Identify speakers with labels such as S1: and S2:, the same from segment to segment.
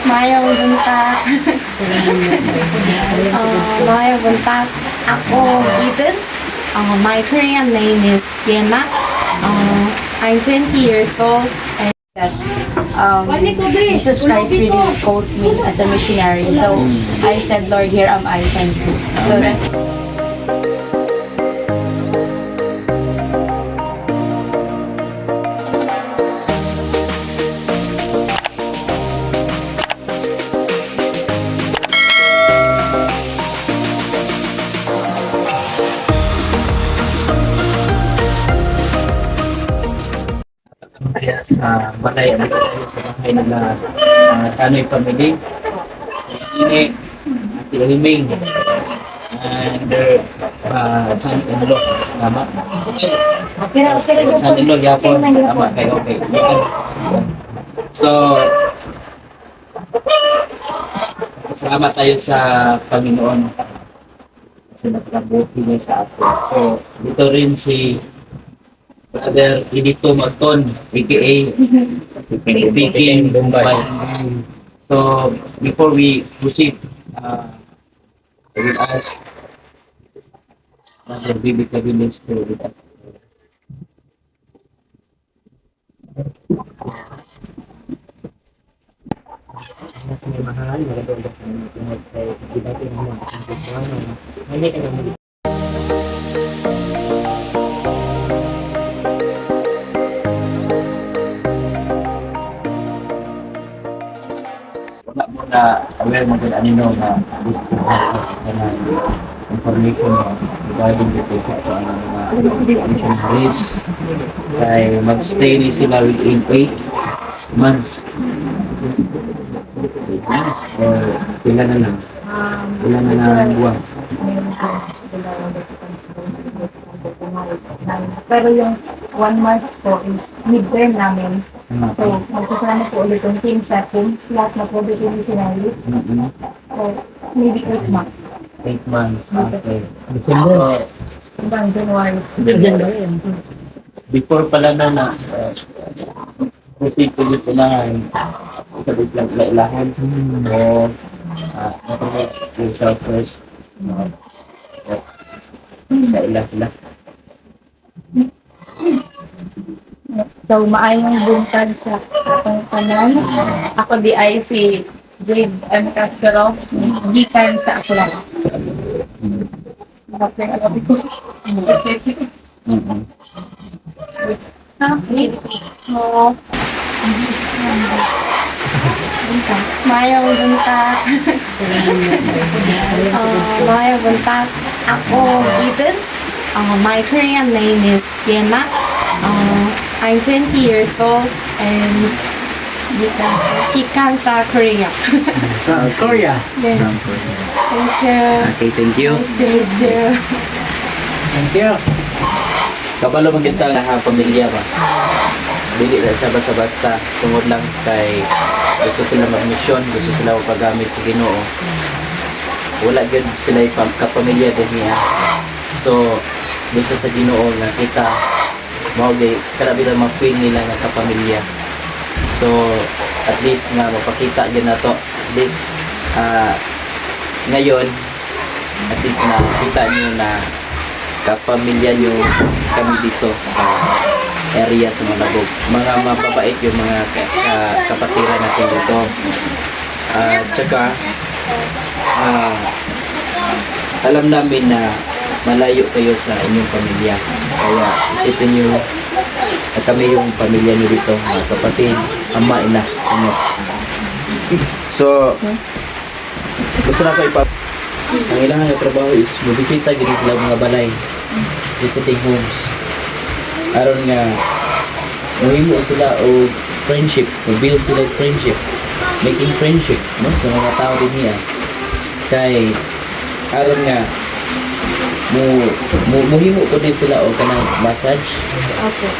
S1: Mayang buntak. Mayang buntak. Ako, Eden. My Korean name is Yena. I'm 20 years old. And Jesus Christ really calls me as a missionary. So I said, Lord, here am I, send me. So that's
S2: Kaya sa balay, ano tayo sa bahay nila Tanoy family, Inge, Ate Liming, and their son-in-law, tama? Son-in-law, yapon, tama kayo, okay. So, salamat tayo sa Panginoon kasi nagkabuti niya sa atin. So, dito rin si Brother Edito Magton, aka Speaking Bombay. So, before we proceed, I will ask Brother Bibi Cabilis to with us. Wala mo na aware mo sila ano na gusto na information regarding the patient to ano mga missionaries kay magstay ni sila within 8 months. 8 months or ilan na lang? Ilan na lang buwan?
S1: pero yung 1 month po is mid-term namin. So, magkasama po ulit yung team setting. Lahat na po dito yung missionaries. So, maybe 8 months.
S2: 8 months, okay.
S1: Hanggang January.
S2: Before pala na proceed to this unahan, sabit lang ilahon o introduce yourself first. Kailan sila.
S1: So, maayong buntag sa akong tanan. Ako di ay si Jade M. Castro. Gikan sa ako lang. Bakit ang alabi ko? Mayang buntak. Mayang buntak. Ako, Eden. My Korean name is Yena. I'm 20 years old and gikan sa Korea.
S2: Korea.
S1: Yes. Thank you.
S2: Okay, thank you.
S1: Nice to meet you.
S2: Thank you. Kabalo man kita nga pamilya ba? Dili na siya basta-basta tungod lang kay gusto sila mag-mission, gusto sila magpagamit sa Ginoo. Wala gyud sila kapamilya din niya. So, gusto sa Ginoo nga kita mao gay kada bilang mag-feel nila nga kapamilya. So, at least nga mapakita gyud nato. At least ngayon at least na kita niyo na kapamilya niyo kami dito sa area sa Malabog. Mga mababait yung mga kapatiran natin dito. Tsaka alam namin na malayo kayo sa inyong pamilya. Kaya isipin nyo na kami yung pamilya nyo dito, mga kapatid, ama, ina, ano. So, gusto na ko ang ilangan na trabaho is mabisita ganyan sila mga balay, visiting homes. Aron nga, mahimo sila o friendship, build sila friendship, making friendship, no? Sa mga tao din niya. Kay, aron nga, muhimo ko din sila o kanang massage.
S1: Okay.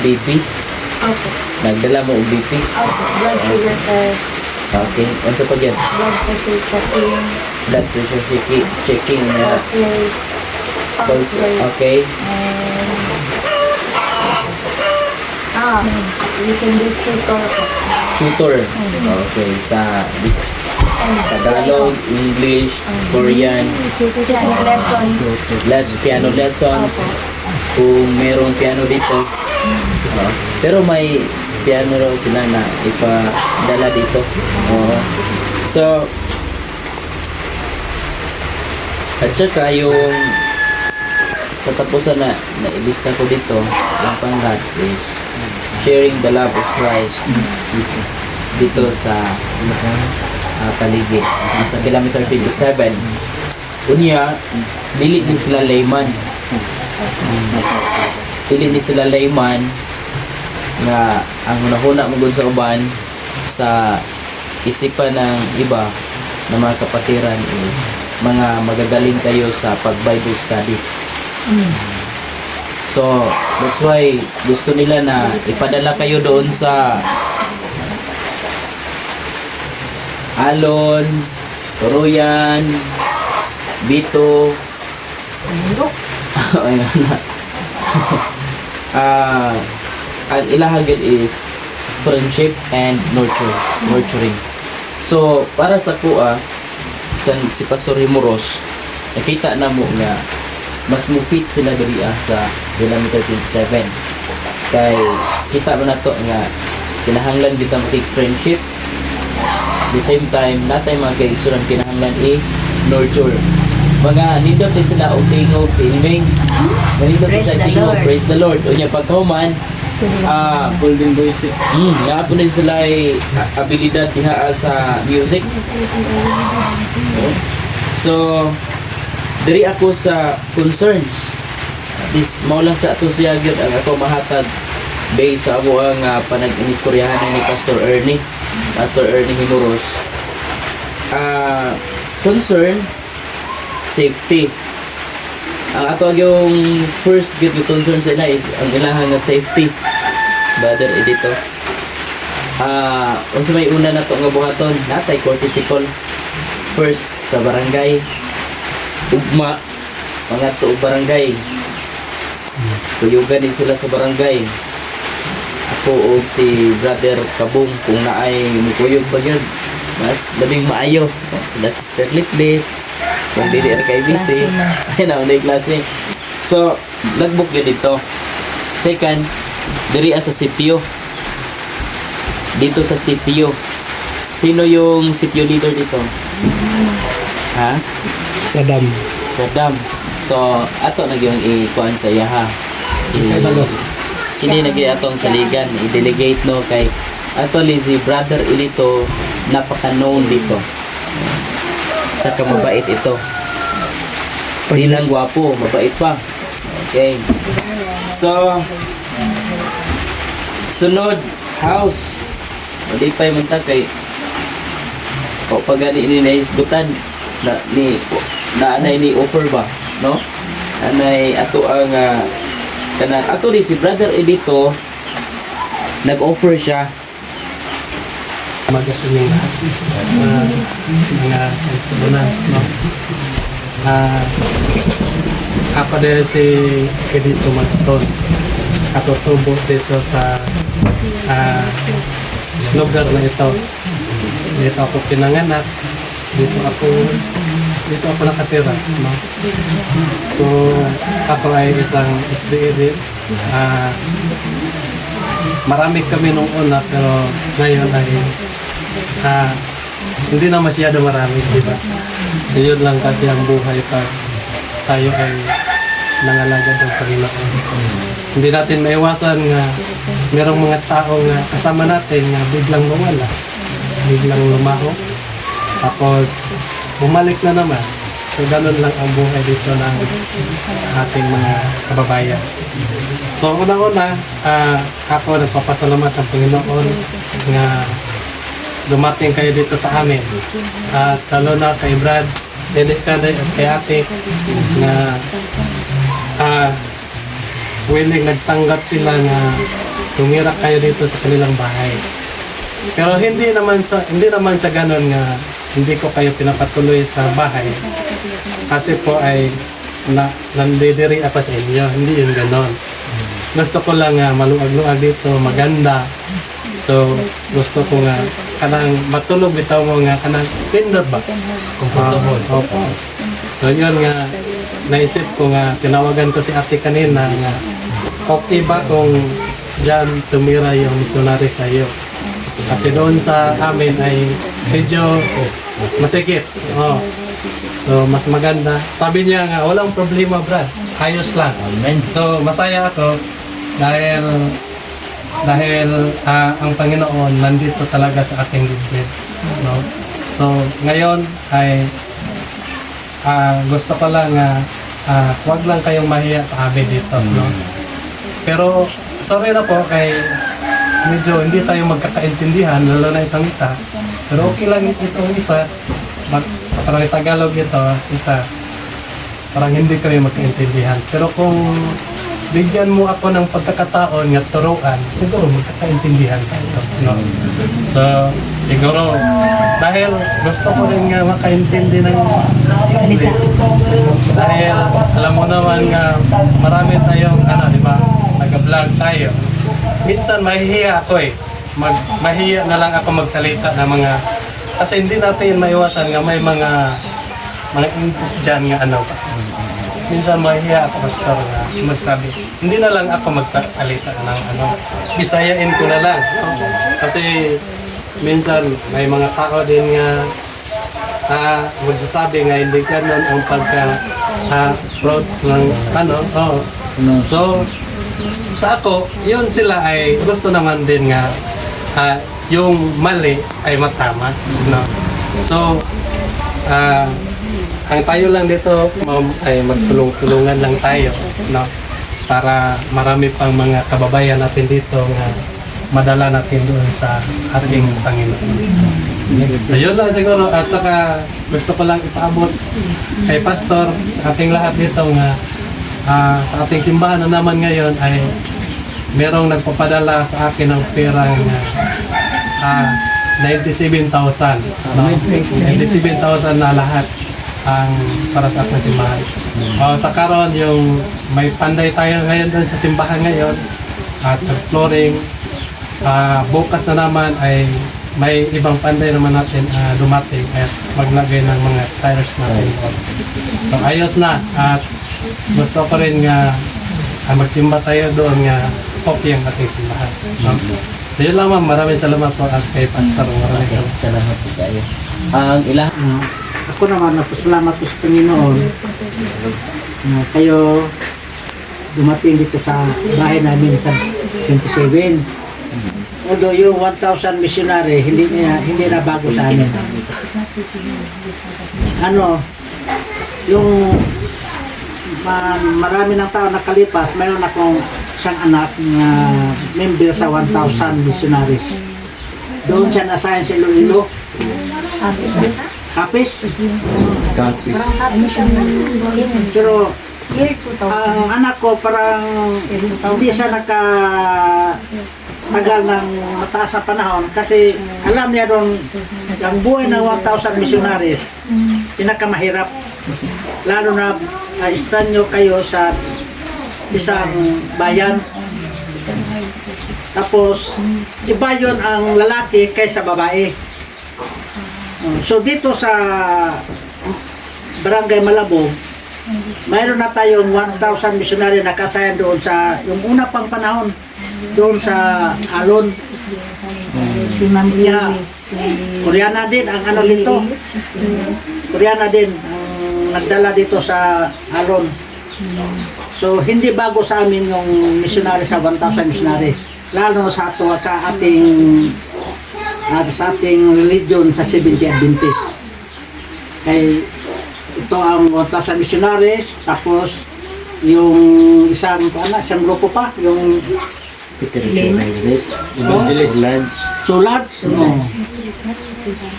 S2: BPs.
S1: Okay.
S2: Nagdala mo og BP.
S1: Okay. Blood sugar test.
S2: Okay. Unsa pa dyan?
S1: Blood pressure checking.
S2: Blood pressure checking na.
S1: Pulse rate.
S2: Okay.
S1: And You can do tutor.
S2: Tutor. Okay, sa Tagalog, English, Korean,
S1: Piano lessons.
S2: piano lessons. Kung merong piano dito. Pero may piano raw sila na ipadala dito. Oo. So, at saka yung katapusan na nailista ko dito, yung pang last is sharing the love of Christ dito sa paligid. Sa kilometer 27. Unya, dili din sila layman. Dili din sila layman nga ang hunahuna mo gud sa uban sa isipan ng iba na mga kapatiran is mga magagaling kayo sa pag-Bible study. So, that's why gusto nila na ipadala kayo doon sa Alon, Toroyan, Bito. Ayun na. So, ang ilahagid is friendship and nurturing. So, para sa kuha, si Pastor Himuros, nakita na mo nga mas mupit sila diri sa kilometer 27. Kay kita mo na to nga kinahanglan kita mag friendship. The same time, natay mga kaigsuran kinahanglan nurture. Mga nindot din sila o tingog, tingming. Nindot din sa tingog, praise the Lord. O niya pagkauman, golden voice. Nga po din sila abilidad diha sa music. So, diri ako sa concerns. At least, maula sa ato siya gyud ang ako mahatag based sa amo ang panag-inistoryahan ni Pastor Ernie Himuros. Concern, safety. Ang ato yung first gyud yung concern sa ila is ang ilahang nga safety. Brother Edito. Unsa may una na to nga buhaton, natay courtesy call. First sa barangay, ugma, mga to barangay. Kuyugan din sila sa barangay. Ako o si Brother Kabong kung naay mukuyog ba yun, mas labing maayo. Kila Sister Litlit, kung dili kay BC, ay naunay klase. So, nagbook yun dito. Second, diri sa sitio. Dito sa sitio. Sino yung sitio leader dito? Ha? Saddam. So, ato na yung ikuan sa yaha. Hindi na atong saligan. I-delegate no kay actually si Brother Ilito napaka-known dito. Tsaka mabait ito. Hindi lang gwapo, mabait pa. Okay. So, sunod, house. Hindi pa yung kay o pag ni naisgutan na anay ni offer ba, no? Anay ato ang kanang ato ni si Brother Edito nag-offer siya
S3: magasining mga nagsabunan, no? Ako din si Edito Magton, katutubo dito sa lugar na ito. Dito ako pinanganak, dito ako nakatira, no? So ako ay isang SDA. Marami kami nung una, pero ngayon ay hindi na masyado marami, di ba? So yun lang kasi ang buhay pag tayo ay nangalagad ng Panginoon. Hindi natin maiwasan nga merong mga tao nga kasama natin nga biglang mawala, biglang lumaho, tapos bumalik na naman. So ganun lang ang buhay dito ng ating mga kababayan. So unang-una, ako nagpapasalamat ang Panginoon nga dumating kayo dito sa amin. At lalo na kay Brad, kay ate, na willing nagtanggap sila na tumira kayo dito sa kanilang bahay. Pero hindi naman sa ganun nga hindi ko kayo pinapatuloy sa bahay. Kasi po ay nandidiri ako sa inyo. Hindi yung ganon. gusto ko lang nga maluag-luag dito, maganda. So, gusto ko nga kanang matulog bitaw mo nga kanang tindot ba? Comfortable. Opo. So, yun nga naisip ko nga tinawagan ko si ate kanina nga okay ba kung dyan tumira yung missionary sa iyo? Kasi doon sa amin ay medyo masikip. Oh. So, mas maganda. Sabi niya nga, walang problema, Brad. Ayos lang.
S2: Amen.
S3: So, masaya ako dahil ang Panginoon nandito talaga sa aking dibdib. No? So, ngayon ay gusto ko lang huwag lang kayong mahiya sa amin dito. No? Pero, sorry na po kay medyo hindi tayo magkakaintindihan, lalo na itong isa. Pero okay lang itong isa. Parang Tagalog ito, isa. Parang hindi kami magkaintindihan. Pero kung bigyan mo ako ng pagkakataon nga turuan, siguro magkakaintindihan tayo. No? So, siguro, dahil gusto ko rin nga makaintindi ng English. Dahil alam mo naman nga marami tayong, di ba, nag-vlog tayo. Minsan mahihiya ako mahihiya na lang ako magsalita ng mga, kasi hindi natin maiwasan nga may mga English dyan nga ba. Minsan mahihiya ako, pastor, na magsabi. Hindi na lang ako magsalita ng Bisayain ko na lang. Kasi minsan may mga tao din nga magsasabi nga hindi ganun ang pagka-approach ng So, sa ako, yun sila ay gusto naman din nga yung mali ay matama. No? So, ang tayo lang dito, ma'am, ay magtulong-tulungan lang tayo, no? Para marami pang mga kababayan natin dito nga madala natin doon sa ating Panginoon. So yun lang siguro, at saka gusto ko lang ipaabot kay Pastor, sa ating lahat dito nga sa ating simbahan na naman ngayon ay merong nagpapadala sa akin ng pera nga 97,000. No? 97,000 na lahat ang para sa aking simbahan. Sa karon yung may panday tayo ngayon doon sa simbahan ngayon at flooring. Bukas na naman ay may ibang panday naman natin dumating at maglagay ng mga tires natin. So ayos na at gusto ko rin nga magsimba tayo doon nga okay ang ating simbahan. No? So yun lang, ma'am, maraming salamat po at kay Pastor. Maraming
S2: Salamat po kayo. Ang ilang
S4: Ako naman, napasalamat ko sa Panginoon na kayo dumating dito sa bahay namin sa 27. Although yung 1,000 missionary, hindi na bago sa amin. Yung marami ng tao nakalipas, mayroon akong isang anak na member sa 1,000 missionaries. Doon siya na-assign sa Iloilo. Kapis? Pero ang anak ko parang hindi siya tagal ng mataas na panahon kasi alam niya doon ang buhay ng 1,000 missionaries pinakamahirap, lalo na estranyo kayo sa isang bayan, tapos iba yun ang lalaki kaysa babae. So dito sa Barangay Malabog, mayroon na tayong 1,000 missionary na kasayan doon sa yung una pang panahon doon sa Alon.
S1: Si Ma'am
S4: Yeah. Koreana din ang dito. Koreana din ang nagdala dito sa Alon. So hindi bago sa amin yung missionary sa 1,000 missionary. Lalo sa ato at sa ating religion sa Seventh-day Adventist. Kay ito ang 1,000 missionaries, tapos yung isang grupo pa, yung
S2: Evangelist.
S4: Sulads.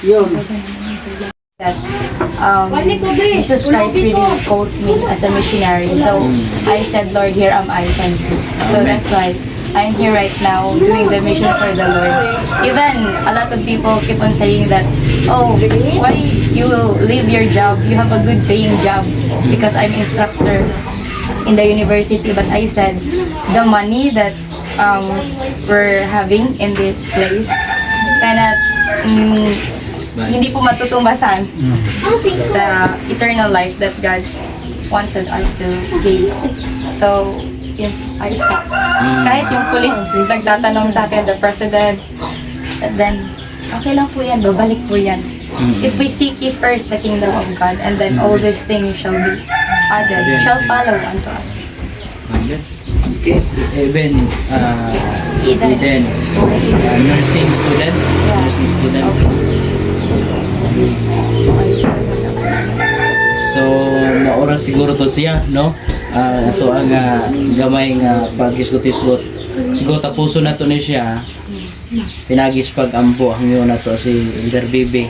S4: Yun.
S1: that Jesus Christ really calls me as a missionary. So I said, Lord, here am I, send me. So that's why I'm here right now doing the mission for the Lord. Even a lot of people keep on saying that, oh, why you leave your job? You have a good paying job, because I'm instructor in the university. But I said, the money that we're having in this place cannot hindi po matutumbasan the eternal life that God wanted us to give. So, yun, I stop. Kahit yung police nagtatanong sa akin, the president, and then, okay lang po yan, babalik po yan. If we seek ye first the kingdom of God, and then all these things shall be added, shall follow unto us.
S2: Okay, even Eden was a nursing student. Nursing student. So, naura siguro to siya, no? Ato ang gamay nga pag-isgot-isgot. Siguro tapuso na to ni siya. Pinagis pag-ampo ang yun na to si Elder Bibi.